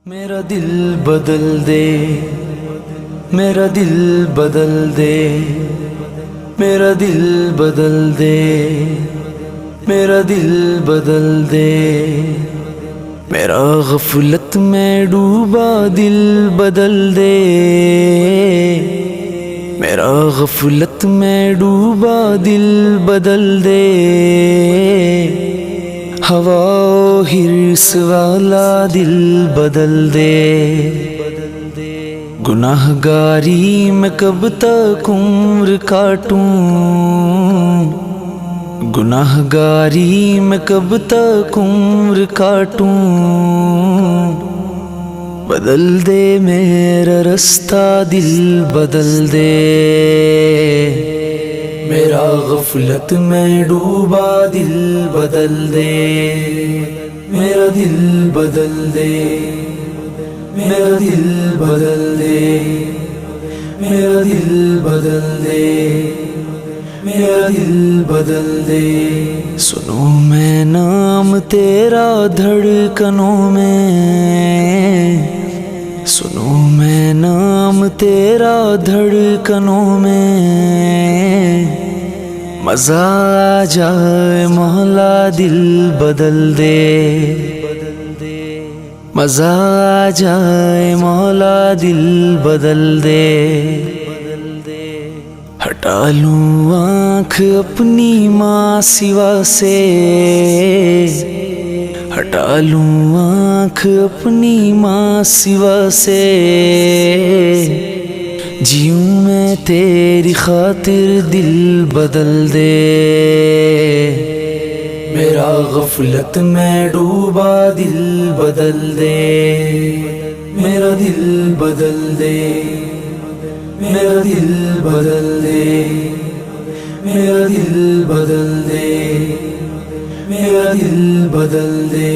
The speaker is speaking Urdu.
میرا دل بدل دے، میرا دل بدل دے، میرا دل بدل دے، میرا دل بدل دے، میرا غفلت میں ڈوبا دل بدل دے، میرا غفلت میں ڈوبا دل بدل دے، ہوا و حرص والا دل بدل دے، گناہ گاری میں کب تک عمر کاٹوں، گناہ گاری میں کب تک عمر کاٹوں، بدل دے میرا رستہ دل بدل دے، میرا غفلت میں ڈوبا دل بدل دے، میرا دل بدل دے، میرا دل بدل دے، میرا دل بدل دے، میرا دل بدل دے، سنو میں نام تیرا دھڑکنوں میں، سنو میں نام تیرا دھڑکنوں میں، مزہ آ جائے مولا دل بدل دے، مزہ آ جائے مولا دل بدل دے، ہٹا لوں آنکھ اپنی ماں سوا سے، ہٹا لوں آنکھ اپنی ماں سوا سے، جیوں میں تیری خاطر دل بدل دے، میرا غفلت میں ڈوبا دل بدل دے، میرا دل بدل دے، میرا دل بدل دے، میرا دل بدل دے، میرا دل بدل دے،